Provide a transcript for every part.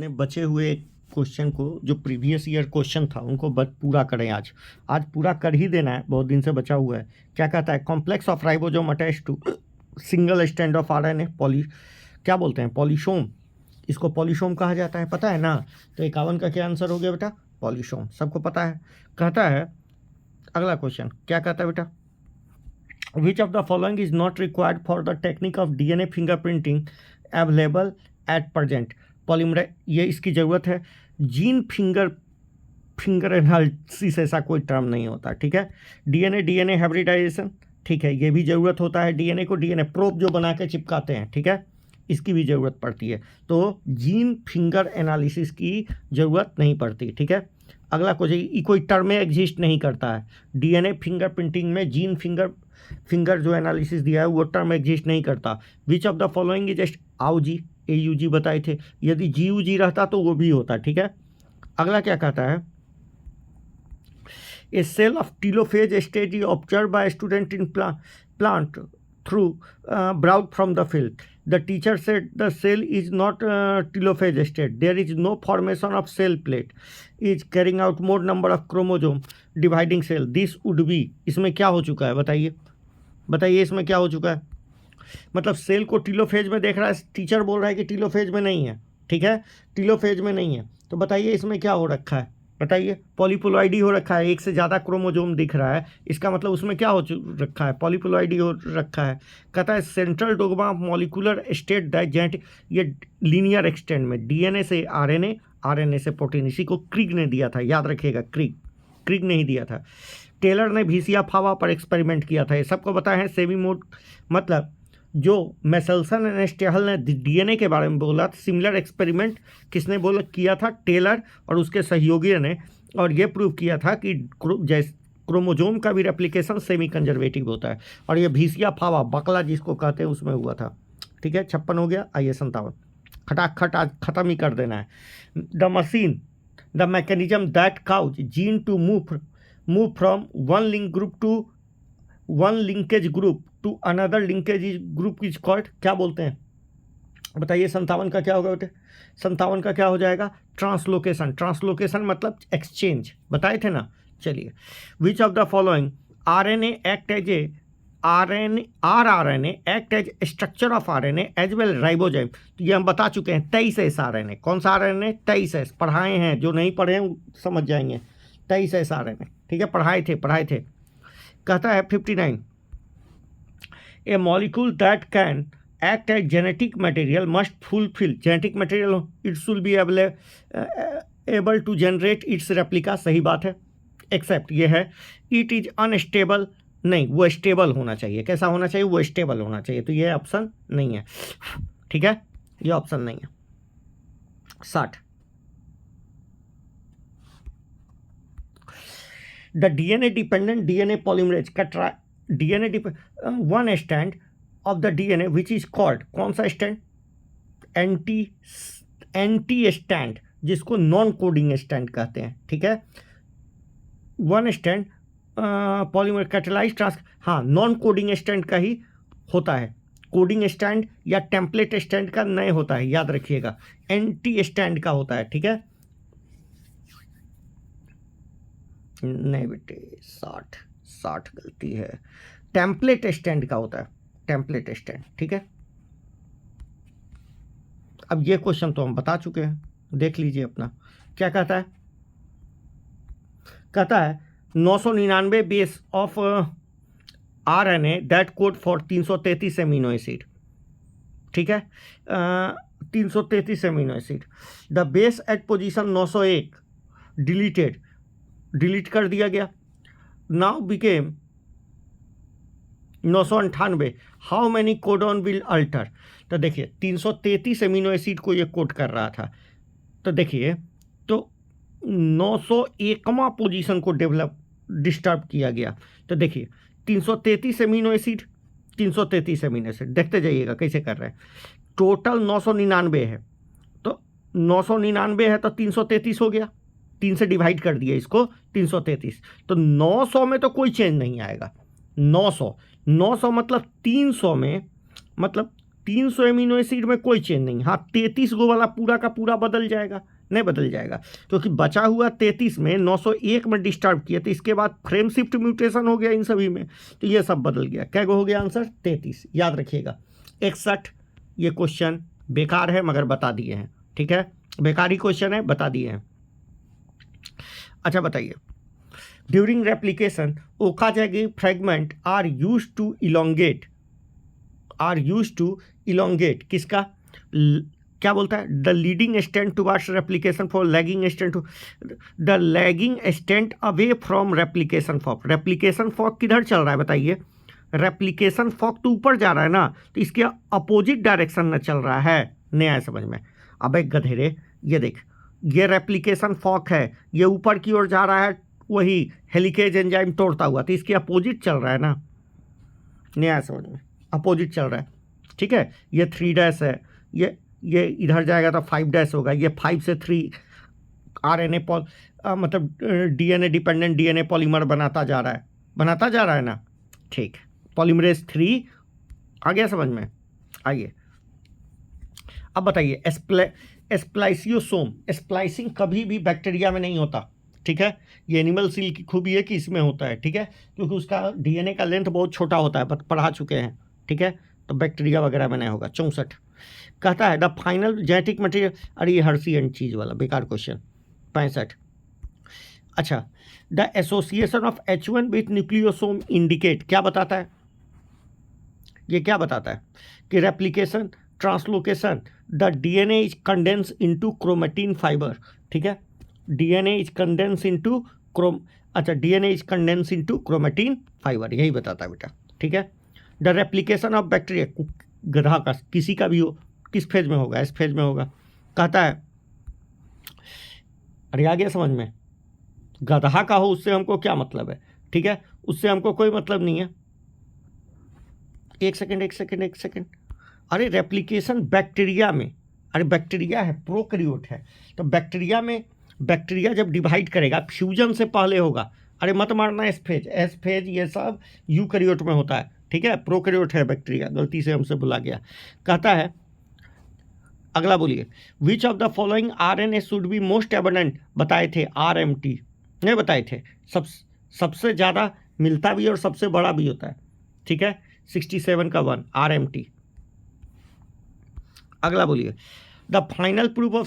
अपने बचे हुए क्वेश्चन को, जो प्रीवियस ईयर क्वेश्चन था, उनको पूरा करें। आज पूरा कर ही देना है, बहुत दिन से बचा हुआ है। क्या कहता है? Complex of ribosome attach to single stand of RNA क्या बोलते हैं? पॉलीसोम। इसको पॉलीसोम कहा जाता है, पता है ना? तो 51 का क्या आंसर हो गया बेटा? पॉलीसोम। सबको पता है। कहता है अगला क्वेश्चन, क्या कहता है बेटा? विच of the following is not required for the technique of DNA fingerprinting available at present? Polymerase, ये इसकी ज़रूरत है। जीन फिंगर एनालिसिस ऐसा कोई टर्म नहीं होता, ठीक है। डीएनए हाइब्रिडाइजेशन, ठीक है, ये भी ज़रूरत होता है। डीएनए को डीएनए प्रोब जो बना के चिपकाते हैं, ठीक है, इसकी भी ज़रूरत पड़ती है। तो जीन फिंगर एनालिसिस की ज़रूरत नहीं पड़ती, ठीक है। अगला कोई टर्म एग्जिस्ट नहीं करता है डीएनए फिंगरप्रिंटिंग में। जीन फिंगर जो एनालिसिस दिया है वो टर्म एग्जिस्ट नहीं करता। विच of the following is just AUG बताए थे। यदि GUG रहता तो वो भी होता, ठीक है। अगला क्या कहता है? A cell of telophase stage is observe by student in plant through brought from the field. The teacher said the cell is not telophase state. There is no formation of cell plate. Is carrying out more number of chromosome dividing cell. This would be, इसमें क्या हो चुका है? बताइए इसमें क्या हो चुका है? मतलब सेल को टीलोफेज में देख रहा है, टीचर बोल रहा है कि टीलोफेज में नहीं है, ठीक है, टीलोफेज में नहीं है। तो बताइए इसमें क्या हो रखा है? बताइए, पॉलीप्लॉइडी हो रखा है, एक से ज़्यादा क्रोमोजोम दिख रहा है, इसका मतलब उसमें क्या हो रखा है? पॉलीप्लॉइडी हो रखा है। कहता है central dogma of molecular state that genetic, ये लीनियर एक्सटेंड में डीएनए से आरएनए, आरएनए से प्रोटीन, इसी को क्रिग ने दिया था, याद रखिएगा, क्रिग ने ही दिया था। टेलर ने भीसिया फावा पर एक्सपेरिमेंट किया था, ये सबको पता है। सेमी मोड मतलब जो मेसेल्सन एंड स्टेहल ने डीएनए के बारे में बोला, सिमिलर एक्सपेरिमेंट किसने किया था? टेलर और उसके सहयोगियों ने, और ये प्रूव किया था कि क्रोमोजोम का भी रेप्लिकेशन सेमी कंजर्वेटिव होता है। और ये भीसिया फावा बकला जिसको कहते हैं उसमें हुआ था, ठीक है। 56 हो गया, आइए 57। खटाखट आज ख़त्म ही कर देना है। The mechanism that cause gene to move from one linkage group to another linkage group is called, क्या बोलते हैं? बताइए 57 का क्या होगा बेटे? 57 का क्या हो जाएगा? ट्रांसलोकेशन मतलब एक्सचेंज, बताए थे ना। चलिए, which of the following RNA act as a RNA act as structure of RNA as well ribosome? तो ये हम बता चुके हैं, 23S आरएनए। कौन सा आरएनए? 23S, पढ़ाए हैं, जो नहीं पढ़े हैं समझ जाएंगे। 23S आरएनए, ठीक है, पढ़ाए थे। कहता है 59, a molecule that can act as genetic material must fulfil genetic material, it should be able to generate its replica. सही बात है, एक्सेप्ट ये है इट इज अनस्टेबल, नहीं, वो स्टेबल होना चाहिए। कैसा होना चाहिए? वो स्टेबल होना चाहिए। तो ये ऑप्शन नहीं है, ठीक है, ये ऑप्शन नहीं है। 60, the DNA dependent DNA polymerase का one strand of the DNA which is called, कौन सा स्टैंड? एंटी स्टैंड, जिसको नॉन कोडिंग स्टैंड कहते हैं, ठीक है। वन स्टैंड पॉलीमर कैटेलाइज हाँ, नॉन कोडिंग स्टैंड का ही होता है। कोडिंग स्टैंड या टेम्पलेट स्टैंड का नहीं होता है, याद रखिएगा, एंटी स्टैंड का होता है, ठीक है। नहीं बेटे, 60 गलती है, टेम्पलेट स्टैंड का होता है, टेम्पलेट स्टैंड, ठीक है। अब ये क्वेश्चन तो हम बता चुके हैं, देख लीजिए अपना। क्या कहता है? कहता है 999 base of RNA that code for 333 amino acid, ठीक है, 333 amino acid. The base at position 901 delete कर दिया गया, now became 998। How many codon will alter? तो देखिए 333 एमिनो एसिड को ये कोड कर रहा था, तो देखिए, तो 901वां पोजीशन को डिस्टर्ब किया गया। तो देखिए 333 एमिनो एसिड, 333 एमिनो एसिड, देखते जाइएगा कैसे कर रहे हैं। टोटल 999 है, तो 999 है तो 333 हो गया, 3 से डिवाइड कर दिया इसको, 333। तो 900 में तो कोई चेंज नहीं आएगा। 900 मतलब 300 में, मतलब 300 एमिनो एसिड में कोई चेंज नहीं, हाँ 33 गो वाला पूरा का पूरा बदल जाएगा, नहीं बदल जाएगा, क्योंकि बचा हुआ 33 में 901 में डिस्टर्ब किया, तो इसके बाद फ्रेम शिफ्ट म्यूटेशन हो गया इन सभी में, तो ये सब बदल गया। क्या हो गया आंसर? 33, याद रखिएगा। 61, ये क्वेश्चन बेकार है मगर बता दिए हैं, ठीक है, बेकारी क्वेश्चन है, बता दिए हैं। अच्छा बताइए, during replication Okazaki fragment are used to elongate किसका? क्या बोलता है? The leading stand towards replication for lagging stand to the lagging stand away from replication fork. Replication fork किधर चल रहा है बताइए? रेप्लिकेशन फॉर्क तो ऊपर जा रहा है ना, तो इसके अपोजिट डायरेक्शन में चल रहा है। नया है समझ में? अब एक गधेरे, ये देख, ये रेप्लिकेशन फॉर्क है, ये ऊपर की ओर जा रहा है, वही हेलिकेज एंजाइम तोड़ता हुआ, तो इसके अपोजिट चल रहा है ना। नया है समझ में? अपोजिट चल रहा है, ठीक है। ये 3' है, ये इधर जाएगा तो 5' होगा, ये 5 से 3 RNA मतलब DNA डिपेंडेंट DNA पॉलीमर बनाता जा रहा है ना, ठीक। पॉलीमरेज 3 आ गया समझ में? आइए अब बताइए, स्प्लाइसियोसोम, स्प्लाइसिंग कभी भी बैक्टीरिया में नहीं होता, ठीक है। ये एनिमल सील की खूबी है कि इसमें होता है, ठीक है, क्योंकि उसका DNA का लेंथ बहुत छोटा होता है, पढ़ा चुके हैं, ठीक है, तो बैक्टीरिया वगैरह में नहीं होगा। 64 कहता है द फाइनल जेनेटिक मटेरियल, अरे ये हर्सी एंड चीज़ वाला बेकार क्वेश्चन। 65 अच्छा, the association of H1 with nucleosome indicate, क्या बताता है? ये क्या बताता है कि replication translocation the DNA is condense into chromatin fibre, ठीक है, DNA is condense into DNA is condense into chromatin fibre, यही बताता है बेटा, ठीक है। द रेप्लिकेशन ऑफ बैक्टीरिया, गधा का किसी का भी हो, किस फेज में होगा? इस फेज में होगा। कहता है, अरे आ गया समझ में? गधा का हो उससे हमको क्या मतलब है, ठीक है, उससे हमको कोई मतलब नहीं है। एक सेकंड, अरे रेप्लिकेशन बैक्टीरिया में, अरे बैक्टीरिया है, प्रोकैरियोट है, तो बैक्टीरिया में, बैक्टीरिया जब डिवाइड करेगा फ्यूजन से पहले होगा। अरे मत मारना एस फेज ये सब यूकैरियोट में होता है, ठीक है, प्रोकैरियोट है बैक्टीरिया, गलती से हमसे भुला गया। कहता है अगला बोलिए, विच of the following RNA should be most abundant, बताए थे RMT, नहीं बताए थे, सबसे ज़्यादा मिलता भी और सबसे बड़ा भी होता है, ठीक है, 67 का 1 RMT। अगला बोलिए, the final proof of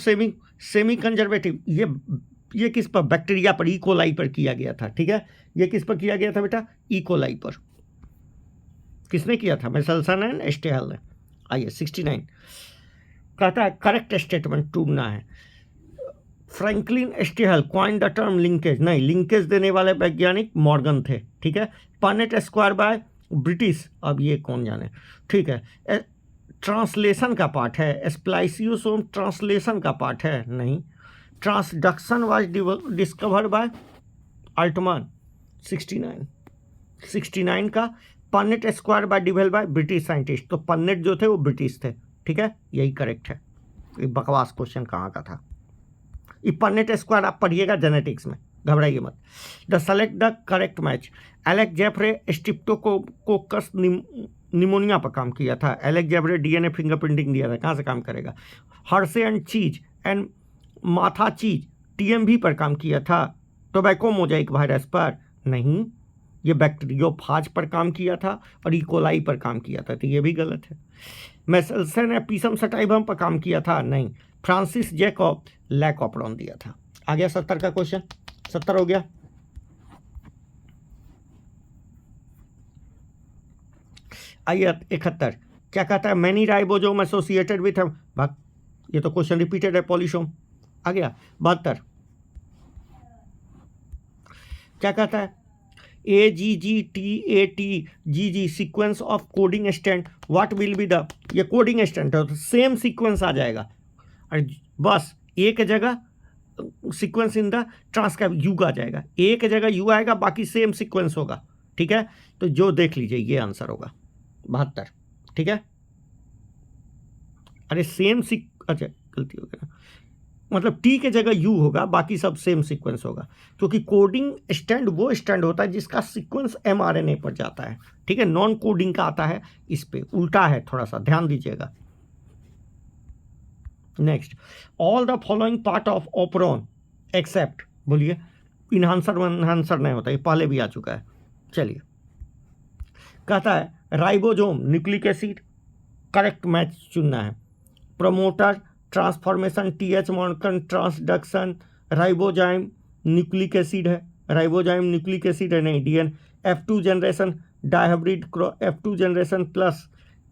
semi conservative, ये किस पर? बैक्टीरिया पर, ई कोलाई पर किया गया था, ठीक है, ये किस पर किया गया था बेटा? ई कोलाई पर। किसने किया था? मेसेल्सन एंड स्टेहल ने। आइए 69 कहता है करेक्ट स्टेटमेंट ढूंढना है। Franklin Stahl coin the term linkage, नहीं, लिंकेज देने वाले वैज्ञानिक मॉर्गन थे, ठीक है। पनेट स्क्वायर बाय ब्रिटिश, अब ये कौन जाने, ठीक है। ट्रांसलेशन का पार्ट है, स्प्लाइसियोसोम ट्रांसलेशन का पार्ट है, नहीं। Transduction was discovered by Altman, 69 का Punnett square by developed by British scientist, तो पन्नेट जो थे वो ब्रिटिश थे, ठीक है, यही करेक्ट है। ये बकवास क्वेश्चन कहाँ का था? ये पन्नेट स्क्वायर आप पढ़िएगा जेनेटिक्स में, घबराइए मत। The select the correct match, Alex Jeffrey Streptococcus pneumonia पर काम किया था, एलेक्स जेफरे DNA फिंगरप्रिंटिंग दिया था, कहाँ से काम करेगा? हर्से एंड चीज एंड माथा चीज TMV पर काम किया था, टोबैको मोजाइक वायरस पर नहीं, ये बैक्टीरियोफाज पर काम किया था और ई कोलाई पर काम किया था, तो ये भी गलत है। मेसेल्सन ने पीसम सटाइवम पर काम किया था, नहीं। फ्रांसिस जैकब लैकोप्रोन दिया था। आ गया 70 का क्वेश्चन, 70 हो गया। आइए 71 क्या कहता है? मैनी राइबोसोम एसोसिएटेड विथ, भाग, ये तो क्वेश्चन रिपीटेड है, पॉलीसोम। आ गया 72 क्या कहता है? AGGTATGG sequence of coding stand, what will be the, ये कोडिंग स्टैंड है तो सेम सीक्वेंस आ जाएगा, और बस एक जगह sequence in the transcribe U आ जाएगा, एक जगह यू आएगा, बाकी सेम सीक्वेंस होगा, ठीक है। तो जो देख लीजिए ये आंसर होगा 72, ठीक है। अरे सेम अच्छा गलती हो गया, मतलब टी के जगह यू होगा, बाकी सब सेम सीक्वेंस होगा, क्योंकि कोडिंग स्टैंड वो स्टैंड होता है जिसका सीक्वेंस mRNA पर जाता है, ठीक है। नॉन कोडिंग का आता है इस पे, उल्टा है, थोड़ा सा ध्यान दीजिएगा। Next, all the following part of operon except, बोलिए, इन्हांसर नहीं होता, ये पहले भी आ चुका है। चलिए, कहता है ribosome nucleic acid, correct match चुनना है। Promoter transformation TH Morgan transduction, ribozyme nucleic acid है, राइबोजाइम न्यूक्लिक एसिड है नहीं, DNA F2 generation dihybrid F2 generation plus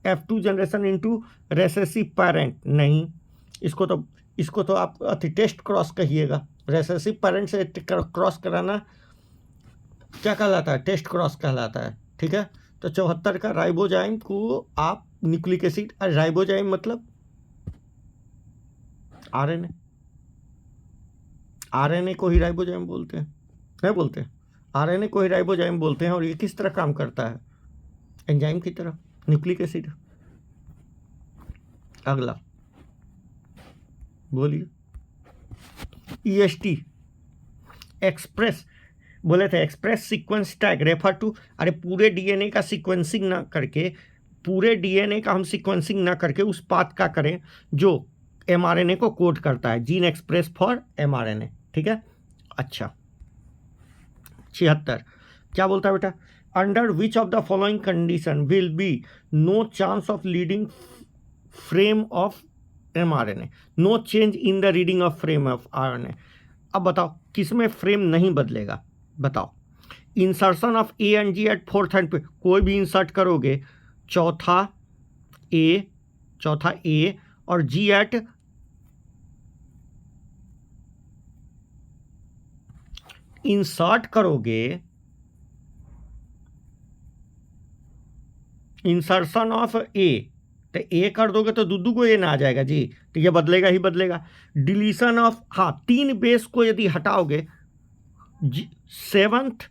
F2 generation into recessive parent नहीं, इसको तो आप टेस्ट क्रॉस कहिएगा। रेसेसिव पेरेंट से क्रॉस कराना क्या कहलाता है? टेस्ट क्रॉस कहलाता है, ठीक है। तो 74 का राइबोजाइम को आप न्यूक्लिक एसिड, राइबोजाइम मतलब आरएनए को ही राइबोजाइम बोलते हैं, नहीं बोलते? आरएनए को ही राइबोजाइम बोलते हैं। और ये किस तरह काम करता है? एंजाइम की तरह, न्यूक्लिक एसिड। अगला बोलिए, EST एक्सप्रेस, बोले थे express sequence tag refer to, अरे पूरे DNA का सीक्वेंसिंग ना करके, पूरे DNA का हम सीक्वेंसिंग ना करके उस पाथ का करें जो mRNA को कोड करता है, जीन एक्सप्रेस फॉर mRNA, ठीक है। अच्छा, 76 क्या बोलता है बेटा? Under which of the following condition will be no chance of leading frame of mRNA, no change in the reading of frame of RNA। अब बताओ किस में फ्रेम नहीं बदलेगा, बताओ। Insertion of A and G at 4th end, कोई भी इंसर्ट करोगे, चौथा A और G एट, इंसर्ट करोगे, इंसर्शन ऑफ A, तो A कर दोगे तो दूधू को A ना आ जाएगा जी, तो ये बदलेगा ही बदलेगा। डिलीशन ऑफ, हाँ, 3 बेस को यदि हटाओगे, 7th,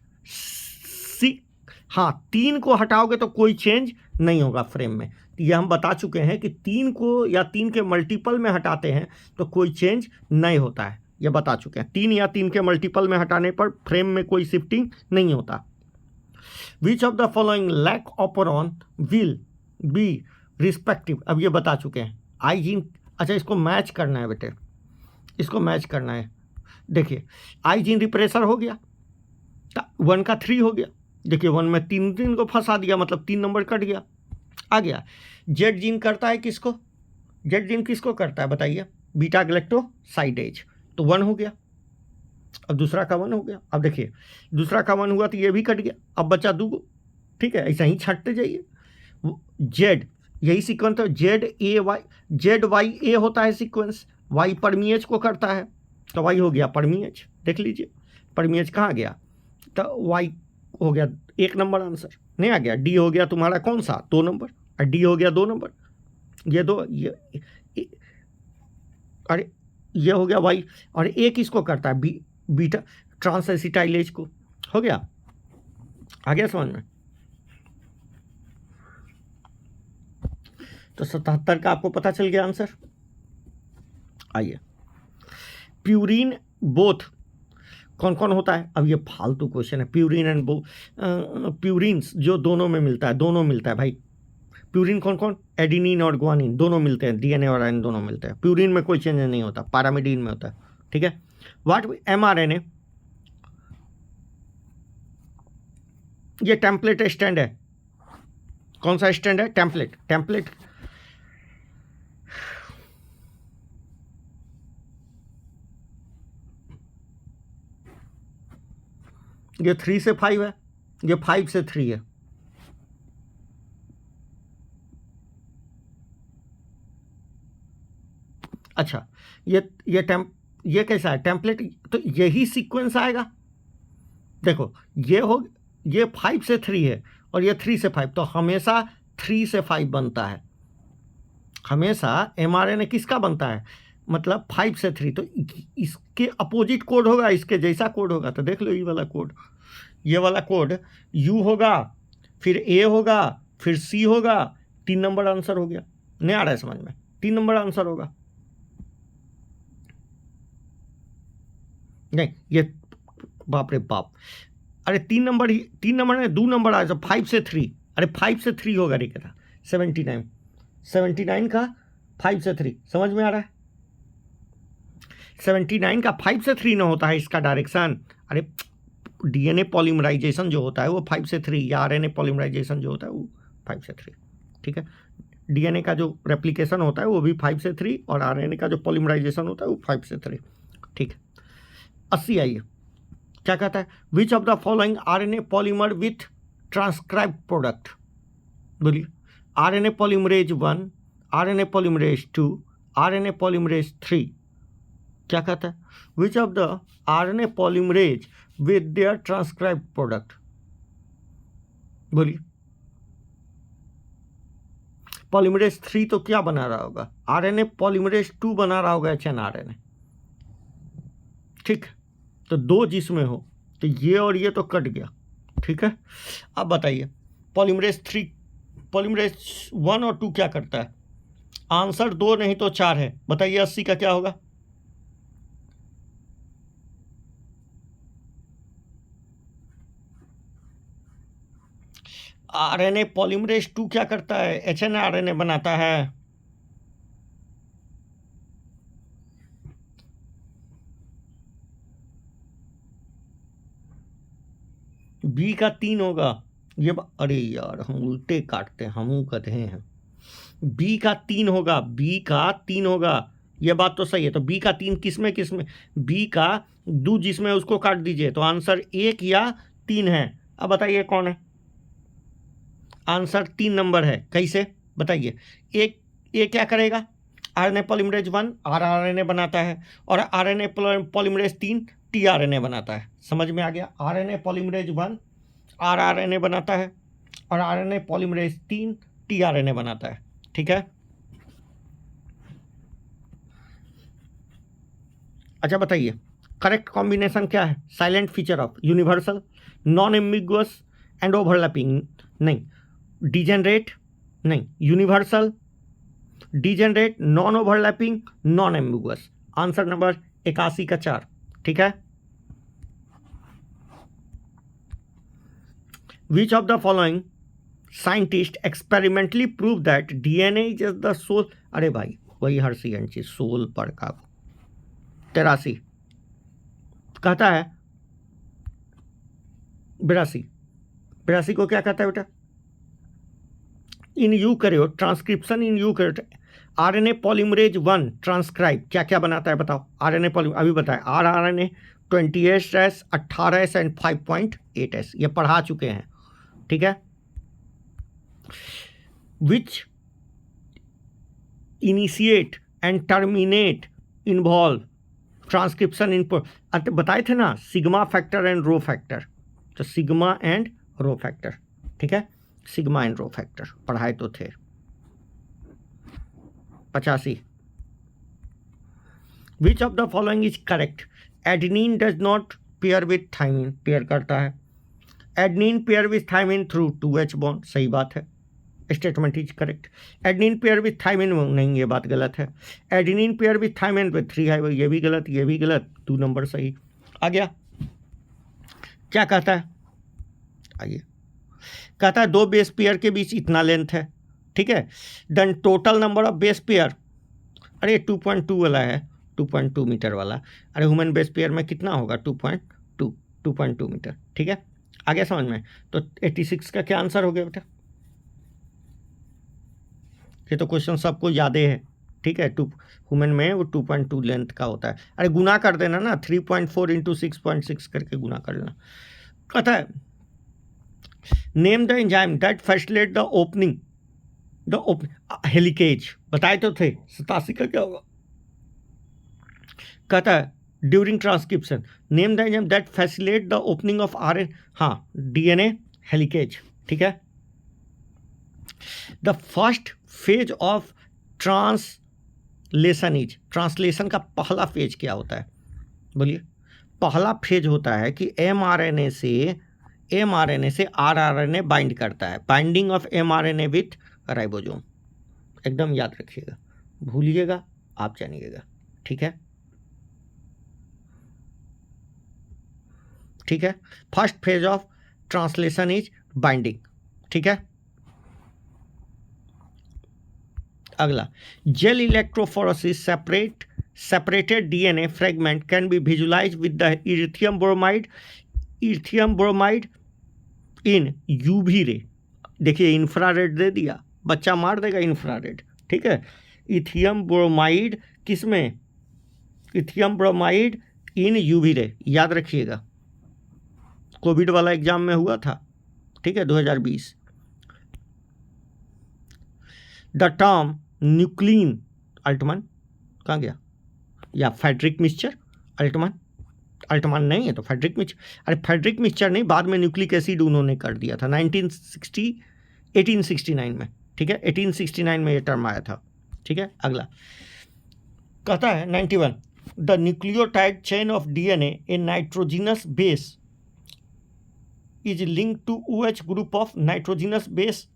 हाँ 3 को हटाओगे तो कोई चेंज नहीं होगा फ्रेम में। तो ये हम बता चुके हैं कि 3 को या 3 के मल्टीपल में हटाते हैं तो कोई चेंज नहीं होता है, ये बता चुके हैं। 3 या 3 के मल्टीपल में हटाने पर फ्रेम में कोई शिफ्टिंग नहीं होता। Which of the following lac operon will be respective, अब ये बता चुके हैं। आई जीन, अच्छा इसको मैच करना है बेटे, इसको मैच करना है। देखिए आई जीन रिप्रेसर हो गया, 1 का 3 हो गया, देखिए 1 में 3 को फंसा दिया, मतलब 3 नंबर कट गया, आ गया। जेड जीन करता है किसको? जेड जीन किसको करता है बताइए? बीटा गैलेक्टोसाइडेज, तो 1 हो गया। अब दूसरा का 1 हो गया। अब देखिए दूसरा का 1 हुआ तो ये भी कट गया, अब बचा 2, ठीक है। ऐसा ही छांटते जाइए। जेड, यही सीक्वेंस है, जेड वाई ए होता है सीक्वेंस, वाई परमीएच को करता है, तो वाई हो गया परमीएच, देख लीजिए परमीएच कहाँ गया, तो वाई हो गया 1 नंबर आंसर, नहीं आ गया। डी हो गया तुम्हारा कौन सा? 2 नंबर, और डी हो गया 2 नंबर, ये 2, अरे ये हो गया वाई। और ए किसको करता है? बीटा ट्रांसएसिटाइलेज को, हो गया, आ गया समझ में? तो 77 का आपको पता चल गया आंसर। आइए, प्यूरिन बोथ कौन कौन होता है? अब ये फालतू क्वेश्चन है। प्यूरिन एंड प्यूरिन्स जो दोनों में मिलता है, दोनों मिलता है भाई। प्यूरिन कौन कौन? एडिनिन और ग्वानिन दोनों मिलते हैं, DNA और RNA दोनों मिलते हैं। प्यूरिन में कोई चेंज नहीं होता, पैरामिडीन में होता है, ठीक है। व्हाट mRNA, ये टेम्पलेट स्टैंड है। कौन सा स्टैंड है? टेम्पलेट। ये 3 से 5 है, ये 5 से 3 है। अच्छा, ये कैसा है? टेम्पलेट, तो यही सीक्वेंस आएगा। देखो ये 5 से 3 है और ये 3 से 5, तो हमेशा 3 से 5 बनता है। हमेशा mRNA किसका बनता है? मतलब 5 से 3, तो इसके अपोजिट कोड होगा, इसके जैसा कोड होगा। तो देख लो ये वाला कोड U होगा, फिर A होगा, फिर C होगा, 3 नंबर आंसर हो गया। नहीं आ रहा है समझ में? 3 नंबर आंसर होगा। नहीं ये बाप रे बाप, अरे 3 नंबर है, 2 नंबर आया, 5 से 3, अरे 5 से 3 होगा रे क्या, 79 का 5 से 3, समझ में आ रहा है? 79 का 5 से 3 ना होता है इसका डायरेक्शन। अरे डीएनए पॉलीमराइजेशन जो होता है वो 5 से 3, या आरएनए पॉलीमराइजेशन जो होता है वो 5 से 3, ठीक है। डीएनए का जो रेप्लिकेशन होता है वो भी 5 से 3, और आरएनए का जो पॉलीमराइजेशन होता है वो 5 से 3, ठीक है। 80 आइए, क्या कहता है, which of the following RNA polymer with transcribe product, बोलिए। RNA polymerase 1, RNA polymerase 2, RNA polymerase 3, क्या कहता है, which of the RNA polymerase with their transcribe product, बोलिए। पॉलीमरेज 3 तो क्या बना रहा होगा, आरएनए पॉलीमरेज 2 बना रहा होगा एचएनआरएनए, ठीक। तो 2 जिसमें हो तो ये और ये तो कट गया, ठीक है। अब बताइए पॉलीमरेज 1 और 2 क्या करता है, आंसर 2 नहीं तो 4 है, बताइए 80 का क्या होगा। आरएनए पॉलीमरेज 2 क्या करता है, एचएनआरएनए बनाता है। बी का 3 होगा, ये अरे यार हम उल्टे काटते हैं, हम कहते हैं बी का 3 होगा, बी का 3 होगा, ये बात तो सही है। तो बी का 3 किसमें किसमें, बी का 2 जिसमें उसको काट दीजिए, तो आंसर 1 या 3 है। अब बताइए कौन है, आंसर 3 नंबर है, कैसे बताइए। एक ये क्या करेगा, आरएनए पॉलीमरेज 1 आरआरएनए बनाता है, और आरएनए पॉलीमरेज 3 टीआरएनए बनाता है, समझ में आ गया। आरएनए पॉलीमरेज 1 आरआरएनए बनाता है, और आरएनए पॉलीमरेज 3 टीआरएनए बनाता है, ठीक है। अच्छा बताइए करेक्ट कॉम्बिनेशन क्या है, silent feature of universal, non ambiguous and overlapping, नहीं, डिजेनरेट नहीं, universal, degenerate, non overlapping, non ambiguous, answer number 81 का 4, ठीक है। Which of the following scientist experimentally prove that DNA is the sole, अरे भाई वही हर्षी एंड सोल पर का 83 कहता है, 82 को क्या कहता है बेटा, इन eukaryote transcription in eukaryote RNA polymerase 1 transcribe क्या क्या बनाता है बताओ, आरएनए पॉली अभी बताया, rRNA 28S 18S and 5.8S, ये पढ़ा चुके हैं, ठीक है। Which initiate and terminate involve transcription input, बताए थे ना, sigma factor and rho factor, तो सिग्मा एंड रो फैक्टर, ठीक है, सिग्मा एंड रो फैक्टर पढ़ाए तो थे। 85 विच of the following is correct, adenine does not pair with thymine, pair करता है, adenine pair with thymine through 2H bond, सही बात है, statement is correct. Adenine pair with thymine, नहीं ये बात गलत है। Adenine pair with thymine with 3 है, ये भी गलत, ये भी गलत, 2 नंबर सही आ गया। क्या कहता है, आइए, कहता है 2 बेस पेयर के बीच इतना लेंथ है, ठीक है, then total number of base pair, अरे 2.2 वाला है, 2.2 मीटर वाला, अरे ह्यूमन बेस पेयर में कितना होगा, 2.2 मीटर, ठीक है, आ गया समझ में। तो 86 का क्या आंसर हो गया बेटा, ये तो क्वेश्चन सबको याद है, ठीक है। ह्यूमन में वो 2.2 लेंथ का होता है, अरे गुना कर देना ना, 3.4 इंटू 6.6 करके गुना कर लेना। कहता है name the enzyme that facilitate the helicase, बताए तो थे, 87 का क्या होगा, कहता है during transcription, name the enzyme that facilitate the opening of RN, हाँ डीएनए हेलिकेज, ठीक है। The first phase of translation is, translation का पहला फेज क्या होता है, बोलिए। पहला फेज होता है कि एमआरएनए से आरआरएनए बाइंड करता है, binding of mRNA with ribosome, एकदम याद रखिएगा, भूलिएगा आप जानिएगा, ठीक है। ठीक है। First phase of translation is binding, ठीक है। अगला, gel electrophoresis separated DNA fragment can be visualise with the ethidium bromide in UV ray. देखिए इंफ्रारेड दे दिया, बच्चा मार देगा इंफ्रारेड, ठीक है। इथियम ब्रोमाइड किस में? इथियम ब्रोमाइड इन यूवी रे, याद रखिएगा, कोविड वाला एग्जाम में हुआ था, ठीक है, 2020। द टर्म न्यूक्लिन अल्टमन कहाँ गया, या फेडरिक मिक्सचर अल्टमन नहीं है तो फेडरिक मिक्सचर, अरे फेडरिक मिक्सचर नहीं, बाद में न्यूक्लिक एसिड उन्होंने कर दिया था 1869 में, ठीक है, 1869 में ये टर्म आया था, ठीक है। अगला कहता है 91, the nucleotide chain of DNA in nitrogenous base is linked to OH group of nitrogenous base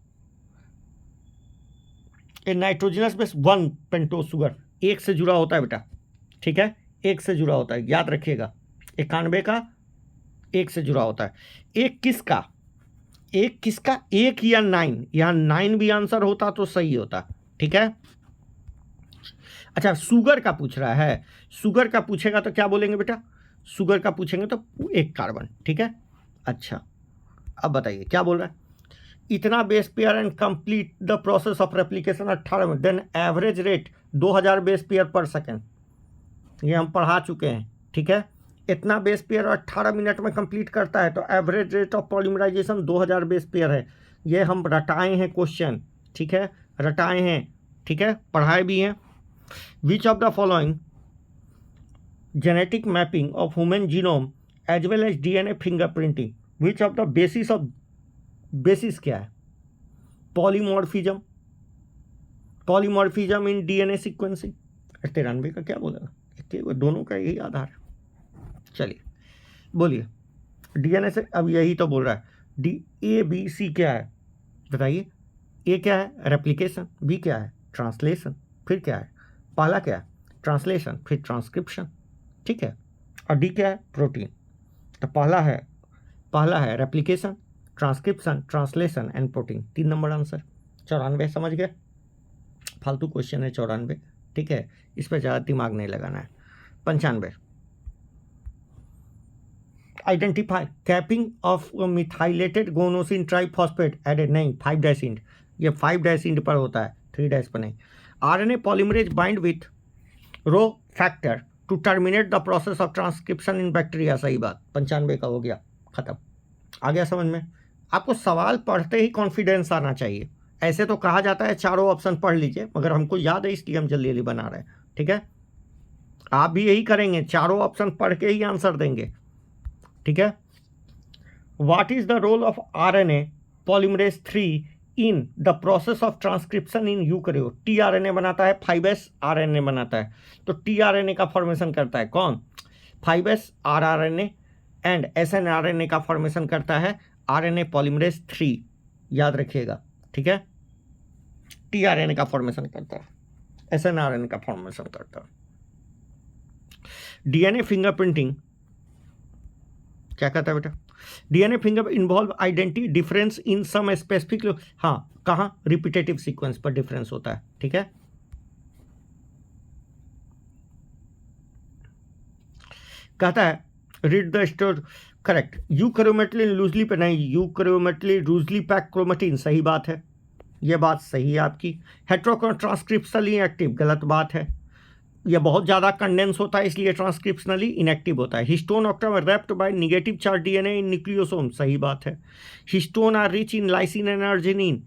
a nitrogenous base 1 pentose sugar, एक से जुड़ा होता है बेटा, ठीक है, एक से जुड़ा होता है, याद रखिएगा, 91 का एक से जुड़ा होता है। एक किसका, एक या 9, यहाँ 9 भी आंसर होता तो सही होता, ठीक है। अच्छा शुगर का पूछ रहा है, शुगर का पूछेगा तो क्या बोलेंगे बेटा, शुगर का पूछेंगे तो एक कार्बन, ठीक है। अच्छा अब बताइए क्या बोल रहा है, इतना base pair and complete the process of replication 18 में, then average rate 2000 base pair per second, ये हम पढ़ा चुके हैं, ठीक है। इतना बेस पेयर 18 मिनट में कंप्लीट करता है तो average rate of polymerization 2000 base pair है, ये हम रटाए हैं क्वेश्चन, ठीक है, रटाए हैं, ठीक है, पढ़ाए भी हैं। Which of the following genetic mapping of human genome as well as DNA fingerprinting, which of the basis क्या है, पॉलीमॉर्फिज्म इन डीएनए सीक्वेंसिंग, 93 का क्या बोलेगा, दोनों का यही आधार है। चलिए बोलिए, डीएनए से अब यही तो बोल रहा है, ABC क्या है बताइए, ए क्या है रेप्लिकेशन, बी क्या है ट्रांसलेशन, फिर क्या है, पहला क्या है ट्रांसलेशन, फिर ट्रांसक्रिप्शन, ठीक है, और डी क्या है प्रोटीन। तो पहला है replication, transcription, translation and protein, 3 number answer. 94 समझ गए, फालतू क्वेश्चन है 94, ठीक है, इस पर ज़्यादा दिमाग नहीं लगाना है। 95, identify capping of methylated guanosine triphosphate added, नहीं 5' ये 5' पर होता है, 3' पर नहीं। RNA polymerase bind with rho factor to terminate the process of transcription in bacteria, सही बात, 95 का हो गया, खत्म। आ गया समझ में। आपको सवाल पढ़ते ही कॉन्फिडेंस आना चाहिए, ऐसे तो कहा जाता है चारों ऑप्शन पढ़ लीजिए, मगर हमको याद है इसलिए हम जल्दी जल्दी बना रहे हैं, ठीक है। आप भी यही करेंगे, चारों ऑप्शन पढ़ के ही आंसर देंगे, ठीक है। What is the role of RNA polymerase 3 in the process of transcription in eukaryote, tRNA बनाता है, 5s RNA बनाता है, तो tRNA का फॉर्मेशन करता है कौन, 5s rRNA एंड snRNA का फॉर्मेशन करता है RNA पॉलीमरेज 3, याद रखिएगा, ठीक है। tRNA का फॉर्मेशन करता है, snRNA का फॉर्मेशन करता है। डीएनए फिंगरप्रिंटिंग क्या कहता है बेटा, DNA finger involve identity difference in some specific, हाँ कहाँ, रिपीटेटिव सीक्वेंस पर डिफरेंस होता है, ठीक है। कहता है read the store, correct, euchromatically loosely पे नहीं, यूकैरियोमेटली लूजली पैक क्रोमेटिन, सही बात है, यह बात सही है आपकी। हेट्रोट्रांसक्रिप्शनली एक्टिव, गलत बात है, यह बहुत ज़्यादा कंडेंस होता है इसलिए ट्रांसक्रिप्शनली इनएक्टिव होता है। Histone octamer wrapped by negative charge DNA in nucleosome, सही बात है। Histone are rich in lysine and arginine,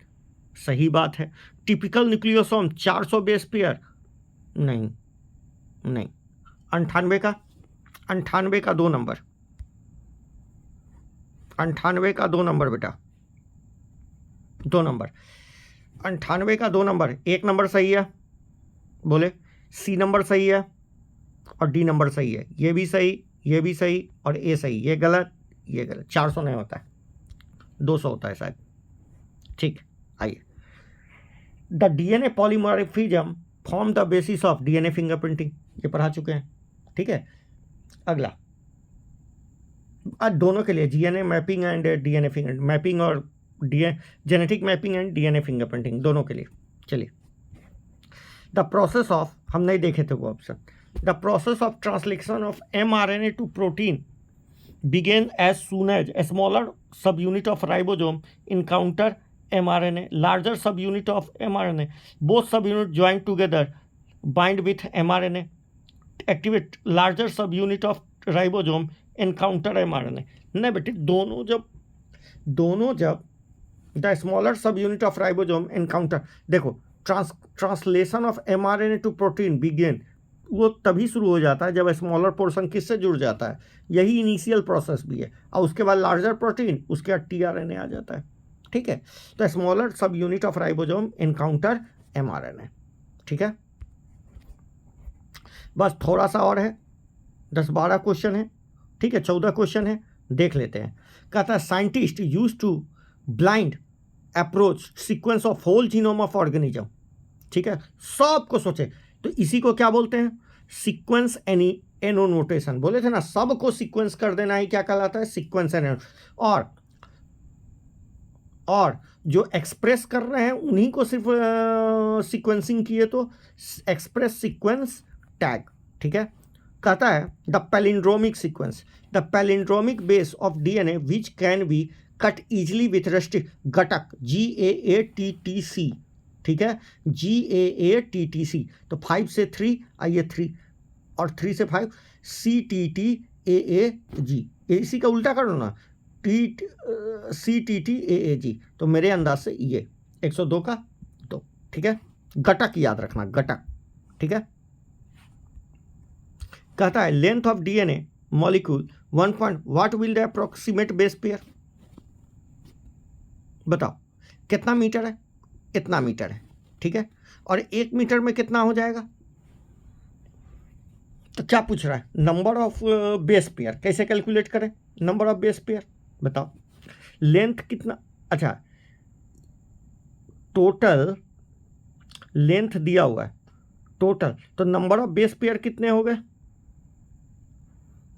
सही बात है। टिपिकल न्यूक्लियोसोम 400 बेस पेयर, नहीं। 98 का 2 नंबर, 98 का 2 नंबर बेटा, 2 नंबर, 98 का 2 नंबर, 1 नंबर सही है, बोले सी नंबर सही है और डी नंबर सही है, ये भी सही और ए सही, ये गलत 400 नहीं होता है, 200 होता है शायद, ठीक। आइए, the DNA polymorphism form the basis of DNA fingerprinting, ये पढ़ा चुके हैं, ठीक है। अगला दोनों के लिए GNA mapping and DNA finger mapping और genetic mapping and DNA fingerprinting दोनों के लिए। चलिए, द प्रोसेस ऑफ, हम नहीं देखे थे वो option, the process of translation of mRNA to protein began as soon as a smaller subunit of ribosome encounter mRNA, larger subunit of mRNA, both subunits joined together bind with mRNA, activate larger subunit of ribosome encounter mRNA। नहीं बेटे, दोनों जब the smaller subunit of ribosome encounter, देखो translation of mRNA to protein begin, वो तभी शुरू हो जाता है जब स्मॉलर पोर्शन किससे जुड़ जाता है, यही इनिशियल प्रोसेस भी है, और उसके बाद लार्जर प्रोटीन, उसके बाद टीआरएनए आ जाता है। ठीक है, तो smaller subunit of ribosome encounter mRNA। ठीक है, बस थोड़ा सा और है, 10-12 क्वेश्चन है। ठीक है, 14 क्वेश्चन है, देख लेते हैं। कहता है scientist use to blind approach sequence of whole genome of organism. ठीक है, सबको सोचे तो इसी को क्या बोलते हैं, सीक्वेंस एनोनोटेशन। बोले थे ना, सबको सीक्वेंस कर देना ही क्या कहलाता है, सीक्वेंस एनोन। और जो एक्सप्रेस कर रहे हैं उन्हीं को सिर्फ सीक्वेंसिंग किए तो एक्सप्रेस सीक्वेंस टैग। ठीक है, कहता है the palindromic sequence, the palindromic base of DNA which can be cut easily with restrict गटक GAATTC। ठीक है, GAATTC, तो 5 से 3 आइए 3 और 3 से 5 CTTAAG, इसी का उल्टा करो ना, CTTAAG, तो मेरे अंदाज से ये 102 का 2। ठीक है, गटक याद रखना, गटक। ठीक है, कहता है length of DNA molecule 1 point, what will the approximate base pair, बताओ कितना मीटर है, इतना मीटर है। ठीक है, और 1 मीटर में कितना हो जाएगा, तो क्या पूछ रहा है, नंबर ऑफ बेस पेयर। कैसे कैलकुलेट करें नंबर ऑफ बेस पेयर, बताओ। लेंथ कितना, अच्छा टोटल लेंथ दिया हुआ है टोटल, तो नंबर ऑफ बेस पेयर कितने हो गए,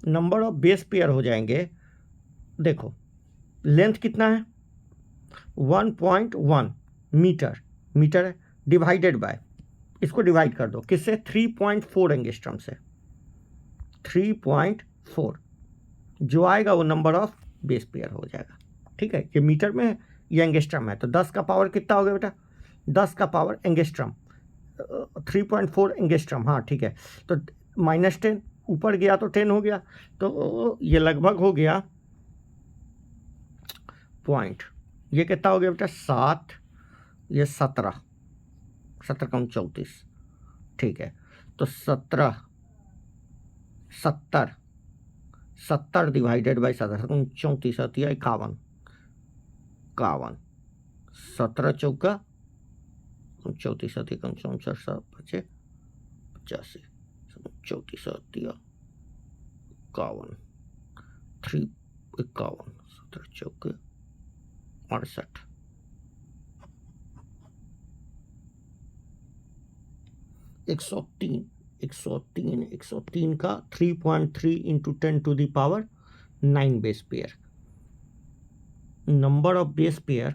नंबर ऑफ बेस पेयर हो जाएंगे, देखो लेंथ कितना है 1.1 मीटर है, डिवाइडेड बाय, इसको डिवाइड कर दो किससे, 3.4 एंगस्ट्रॉम से, 3.4 जो आएगा वो नंबर ऑफ बेस पेयर हो जाएगा। ठीक है, ये मीटर में है, ये एंगस्ट्रॉम है, तो 10 का पावर कितना हो गया बेटा, 10 का पावर एंगस्ट्रॉम, 3.4 एंगस्ट्रॉम। हाँ ठीक है, तो -10 ऊपर गया तो 10 हो गया, तो ये लगभग हो गया पॉइंट, ये कितना हो गया बेटा 7, ये 17 का 34। ठीक है, तो 70 डिवाइडेड बाई 17, 34 होती है 51, 17 चौका 34 होती है 54 बचे 85, 34 होती है 51, 3 51, 17 चौके 68, 103 का 3.3 into 10 to the power 9 base pair. Number of base pair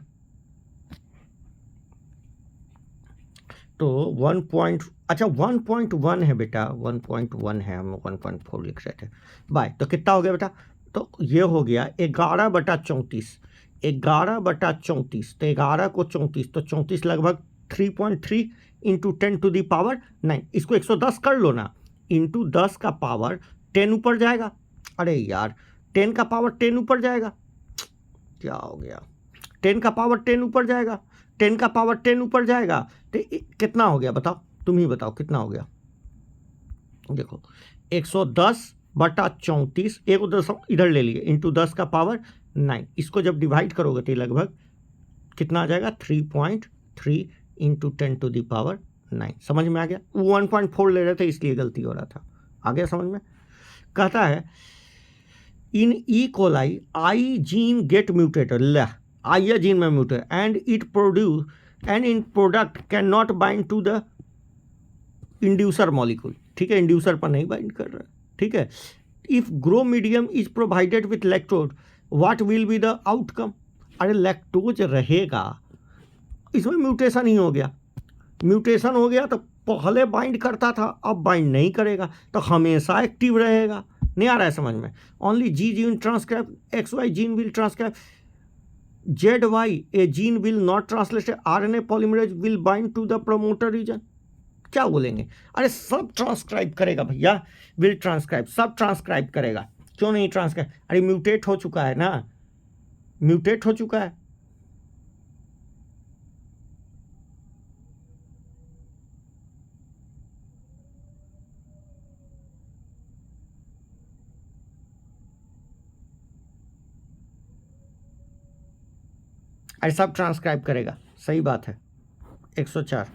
तो 1.1 है बेटा, 1.1 है, हम 1.4 लिख रहे थे बाय, तो कितना हो गया बेटा, तो ये हो गया 11/34, 11/34, तो 11 को 34, तो 34 लगभग 3.3 इंटू 10 टू द पावर 9, इसको 110 कर लो ना, इंटू 10 का पावर 10 ऊपर जाएगा, अरे यार 10 का पावर 10 ऊपर जाएगा, क्या हो गया, 10 का पावर 10 ऊपर जाएगा, 10 का पावर 10 ऊपर जाएगा, तो कितना हो गया बताओ, तुम ही बताओ कितना हो गया। देखो 110/34, एक दशम इधर ले लिए, इंटू 10 का पावर 9, इसको जब डिवाइड करोगे तो लगभग कितना आ जाएगा 3.3 इंटू 10 टू द पावर 9। समझ में आ गया, वो 1.4 ले रहे थे इसलिए गलती हो रहा था, आ गया समझ में। कहता है in E coli I gene get mutated, I gene में muted and it produce and in product can not bind to the inducer molecule. ठीक है, इंड्यूसर पर नहीं बाइंड कर रहा है। ठीक है, if grow medium is provided with lactose what will be the outcome? अरे लैक्टोज रहेगा, इसमें म्यूटेशन ही हो गया, म्यूटेशन हो गया तो पहले बाइंड करता था अब बाइंड नहीं करेगा, तो हमेशा एक्टिव रहेगा। नहीं आ रहा है समझ में? Only G gene transcribe, X Y gene will transcribe, Z Y A gene will not translate, RNA polymerase will bind to the promoter region. क्या बोलेंगे? अरे सब ट्रांसक्राइब करेगा भैया, विल ट्रांसक्राइब, सब ट्रांसक्राइब करेगा, क्यों नहीं ट्रांसक्राइब? अरे म्यूटेट हो चुका है ना, म्यूटेट हो चुका है। अरे सब ट्रांसक्राइब करेगा, सही बात है। 104।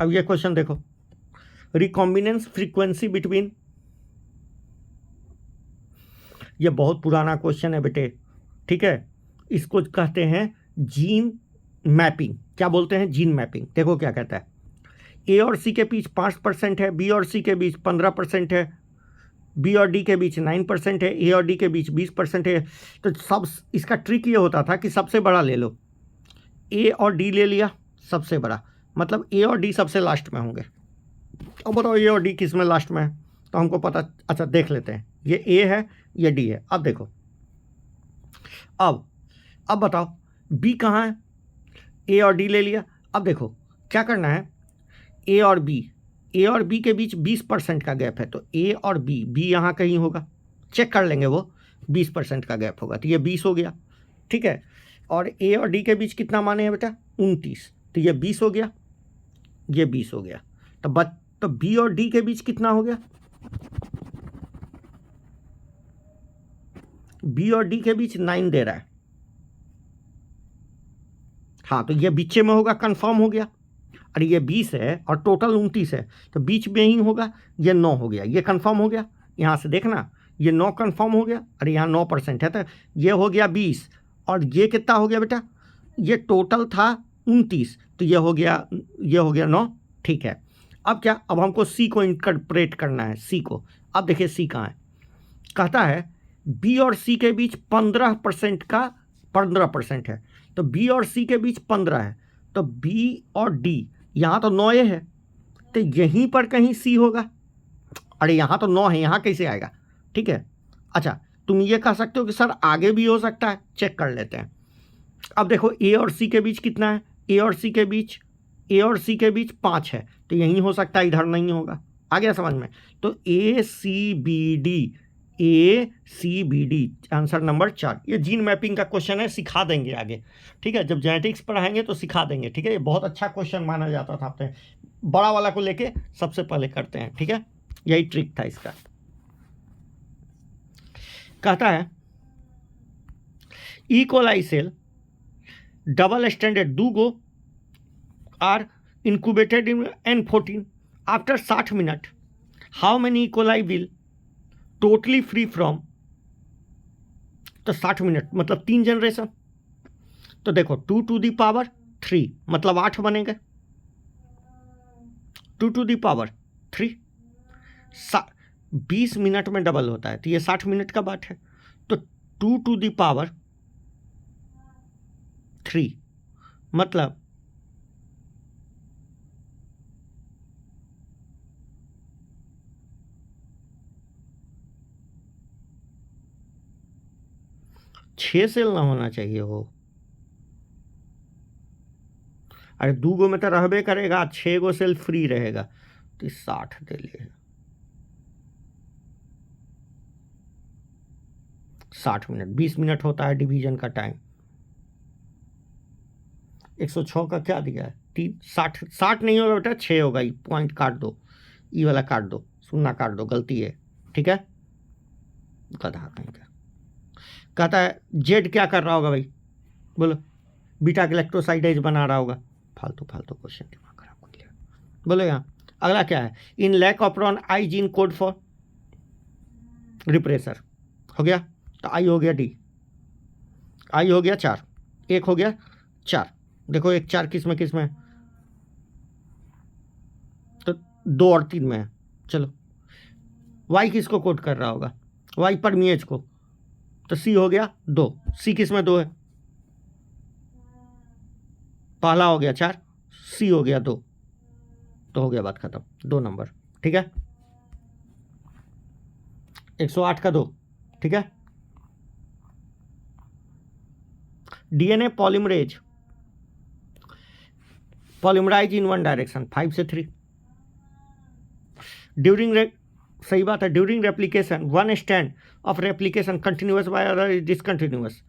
अब ये क्वेश्चन देखो, रिकॉम्बिनेंस फ्रीक्वेंसी बिटवीन, ये बहुत पुराना क्वेश्चन है बेटे, ठीक है, इसको कहते हैं जीन मैपिंग। क्या बोलते हैं? Gene mapping. देखो क्या कहता है, ए और सी के बीच 5% है, बी और सी के बीच 15% है, बी और डी के बीच 9% है, ए और डी के बीच 20% है। तो सब, इसका ट्रिक ये होता था कि सबसे बड़ा ले लो, ए और डी ले लिया सबसे बड़ा, मतलब ए और डी सबसे लास्ट में होंगे। अब बताओ ए और डी किस में लास्ट में है? तो हमको पता, अच्छा देख लेते हैं, ये ए है ये डी है। अब देखो, अब बताओ बी कहाँ है? ए और डी ले लिया। अब देखो क्या करना है, ए और बी के बीच 20% का गैप है, तो ए और बी यहाँ कहीं होगा, चेक कर लेंगे, वो 20% का गैप होगा, तो ये 20 हो गया, ठीक है। और ए और डी के बीच कितना माने हैं बेटा? 29, तो ये 20 हो गया, ये 20 हो गया। तो बी और डी के बीच कितना हो गया? बी और डी के बीच 9 दे रहा है, हाँ, तो ये बीचे में होगा, कंफर्म हो गया। अरे ये 20 है और टोटल 29 है, तो बीच में ही होगा, ये 9 हो गया, ये कंफर्म हो गया। यहाँ से देखना, ये 9 कंफर्म हो गया, अरे यहाँ 9% है, तो ये हो गया 20, और ये कितना हो गया बेटा? ये टोटल था 29, तो ये हो गया 9, ठीक है। अब क्या, अब हमको सी को इंटरप्रेट करना है, सी को। अब देखिए सी कहाँ है, कहता है बी और सी के बीच 15% है, तो बी और सी के बीच 15 है, तो बी और डी, यहाँ तो 9 है, तो यहीं पर कहीं सी होगा। अरे यहाँ तो 9 है, यहाँ कैसे आएगा? ठीक है, अच्छा तुम ये कह सकते हो कि सर आगे भी हो सकता है, चेक कर लेते हैं। अब देखो ए और सी के बीच कितना है? ए और सी के बीच 5 है, तो यहीं हो सकता है, इधर नहीं होगा। आ गया समझ में? तो A C B D answer number 4। ये जीन मैपिंग का क्वेश्चन है, सिखा देंगे आगे, ठीक है, जब जेनेटिक्स पढ़ाएंगे तो सिखा देंगे, ठीक है। ये बहुत अच्छा क्वेश्चन माना जाता था, आपने बड़ा वाला को लेके सबसे पहले करते हैं, ठीक है, यही ट्रिक था इसका। कहता है E coli cell double standard दूगो are incubated in N14 after 60 minutes. How many E. coli will totally free from? तो 60 मिनट मतलब 3 जनरेशन, तो देखो 2 to the power 3 मतलब 8 बनेंगे, 2 to the power 3, 20 मिनट में डबल होता है, तो ये 60 मिनट का बात है, तो 2 to the power 3 मतलब 6 सेल ना होना चाहिए हो। अरे 2 गो में तो रहबे करेगा, 6 गो सेल फ्री रहेगा, तो 60 दे लिए, 60 मिनट, 20 मिनट होता है डिवीजन का टाइम। 106 का क्या दिया है? 60 नहीं होगा बेटा, 6 होगा, ये पॉइंट काट दो, ई वाला काट दो, सुनना काट दो, गलती है, ठीक है, गधा कहीं का। कहता है जेड क्या कर रहा होगा भाई, बोलो? बीटा गैलेक्टोसाइडेज बना रहा होगा, फालतू क्वेश्चन दिमाग खराब कर लिया। बोलो यहाँ अगला क्या है? In lac operon I gene code for repressor, हो गया, तो आई हो गया डी, आई हो गया 4, 1 हो गया 4, देखो 1 4 किस में, तो 2 और 3 में है। चलो y किसको कोट कर रहा होगा, y परमीएज को, तो c हो गया 2, c किस में 2 है, पहला हो गया 4, c हो गया 2, तो हो गया बात खत्म, 2 नंबर। ठीक है, 108 का 2। ठीक है, DNA polymerase in one direction 5 से 3 ड्यूरिंग, सही बात है, during replication one strand of replication continuous by other is discontinuous.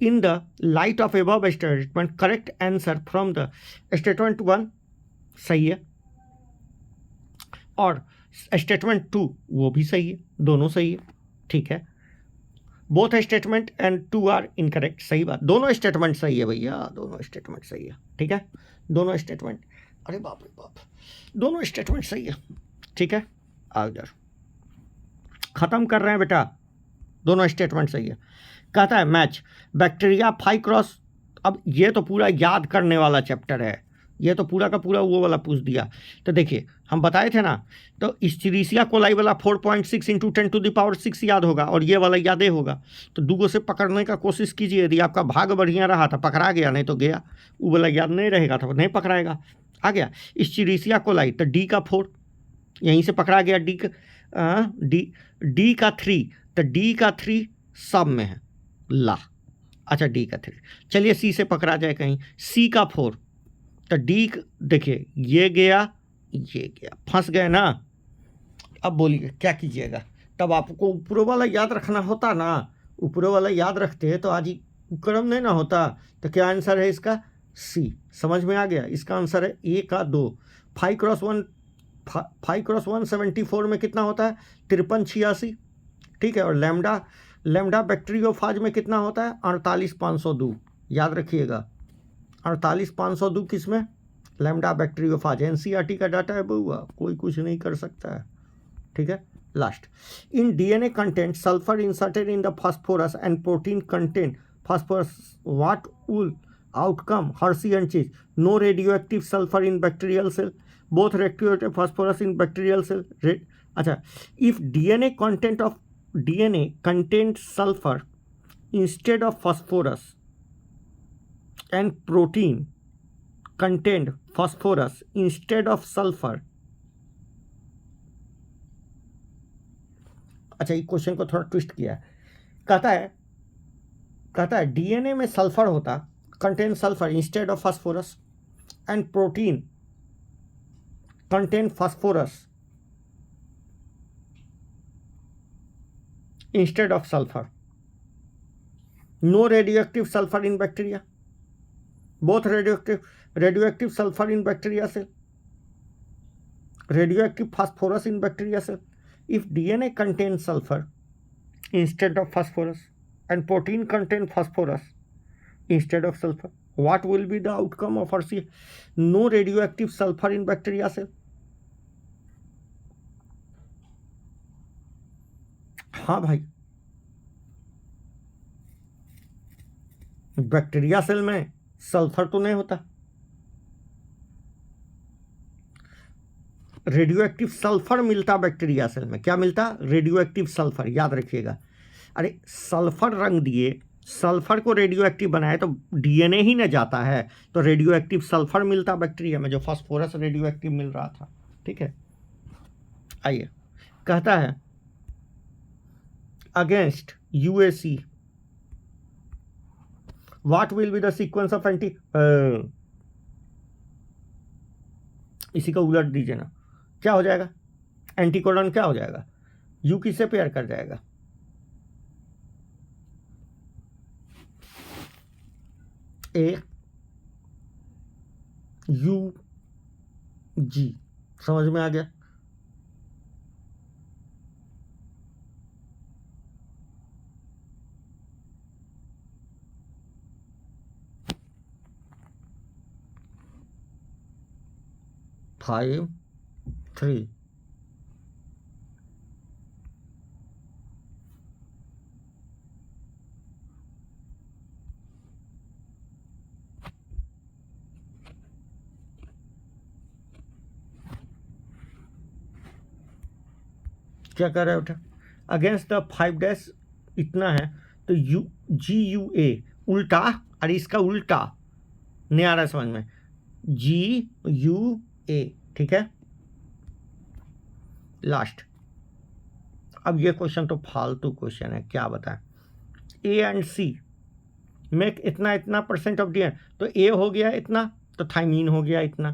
In the light of above statement correct answer from the statement 1 सही है, और स्टेटमेंट 2 वो भी सही है, दोनों सही है। ठीक है, both statement and 2 are incorrect, सही बात, दोनों स्टेटमेंट सही है भैया, दोनों स्टेटमेंट सही है। ठीक है, दोनों स्टेटमेंट, अरे बाप रे बाप, दोनों स्टेटमेंट सही है। ठीक है, आ इधर खत्म कर रहे हैं बेटा, दोनों स्टेटमेंट सही है। कहता है मैच बैक्टीरिया 5 क्रॉस, अब ये तो पूरा याद करने वाला चैप्टर है, ये तो पूरा का पूरा वो वाला पूछ दिया। तो देखिए हम बताए थे ना, तो इस्चीरिशिया कोलाई वाला 4.6 × 10⁻⁶ याद होगा, और ये वाला याद ही होगा। तो दूगो से पकड़ने का कोशिश कीजिए, यदि आपका भाग बढ़िया रहा था पकड़ा गया, नहीं तो गया, वो वाला याद नहीं रहेगा तो नहीं पकड़ाएगा। आ गया इस्चीरिशिया कोलाई, तो डी का 4 यहीं से पकड़ा गया, डी का 3, तो डी का 3 सब में है ला, अच्छा डी का 3, चलिए सी से पकड़ा जाए कहीं, सी का 4, तो डी देखिए ये गया ये गया, फंस गए ना। अब बोलिए क्या कीजिएगा, तब आपको ऊपर वाला याद रखना होता ना, ऊपर वाला याद रखते तो आज ही क्रम नहीं ना होता। तो क्या आंसर है इसका, सी। समझ में आ गया, इसका आंसर है ए का 2। 5 × 1 74 में कितना होता है, 5386। ठीक है, और लैम्डा बैक्टीरियोफाज में कितना होता है, 48502, याद रखिएगा 48502 किस में, लैम्डा बैक्टीरियोफाज। एनसीईआरटी का डाटा है बउआ, कोई कुछ नहीं कर सकता है। ठीक है, last, in DNA content sulphur inserted in the phosphorus and protein content phosphorus, what will outcome, Hershey and Chase, no radio active sulphur in bacterial cell, both radioactive phosphorus in bacterial cell. अच्छा, if DNA content sulphur instead of phosphorus and protein contained phosphorus instead of sulfur। अच्छा, ये question को थोड़ा twist किया है। कहता है DNA में सल्फर होता, contain sulphur instead of phosphorus, and protein contain phosphorus instead of sulphur, no radioactive sulphur in bacteria, both radioactive sulfur in bacteria cell, radioactive phosphorus in bacteria cell. If DNA contains sulfur instead of phosphorus and protein contain phosphorus instead of sulfur, what will be the outcome of RCA? No radioactive sulfur in bacteria cell। हाँ भाई, bacteria cell में sulphur तो नहीं होता, radio active sulphur मिलता bacteria cell में, क्या मिलता, रेडियो एक्टिव सल्फर, याद रखिएगा। अरे सल्फर रंग दिए, सल्फर को रेडियो एक्टिव बनाए तो डीएनए ही न जाता है, तो रेडियो एक्टिव सल्फर मिलता बैक्टीरिया में, जो फास्फोरस रेडियो एक्टिव मिल रहा था। ठीक है, आइए, कहता है against UAC what will be the sequence of anti, इसी का उलट दीजिए ना, क्या हो जाएगा, एंटीकोडन क्या हो जाएगा, यू किससे पेयर कर जाएगा, ए यू जी। समझ में आ गया, फाइव 3 क्या कर रहे हो बेटा? अगेंस्ट द 5 डैश इतना है तो GUA उल्टा, और इसका उल्टा नहीं आ रहा समझ में, GUA, ठीक है। लास्ट, अब ये क्वेश्चन तो फालतू क्वेश्चन है, क्या बताएं। A एंड C मेक इतना इतना परसेंट ऑफ DNA, तो A हो गया इतना तो थाइमीन हो गया इतना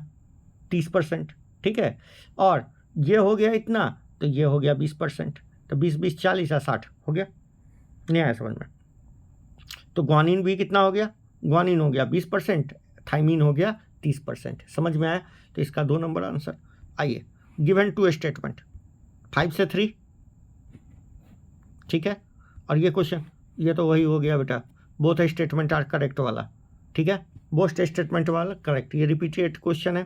30%, ठीक है। और ये हो गया इतना तो ये हो गया 20%, तो 20 20 40 या 60 हो गया, नहीं आया समझ में। तो ग्वानिन भी कितना हो गया, ग्वानिन हो गया 20%, थाइमीन हो गया 30%, समझ में आया। तो इसका 2 नंबर आंसर। आइए, गिवन 2 स्टेटमेंट 5 से 3, ठीक है। और ये क्वेश्चन ये तो वही हो गया बेटा, बोथ स्टेटमेंट आर करेक्ट वाला, ठीक है, बोथ स्टेटमेंट वाला करेक्ट, ये रिपीटेड क्वेश्चन है।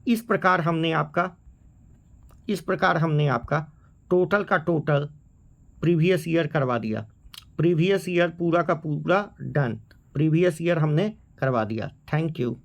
इस प्रकार हमने आपका टोटल का टोटल प्रीवियस ईयर करवा दिया, प्रीवियस ईयर पूरा का पूरा डन, प्रीवियस ईयर हमने करवा दिया। Thank you.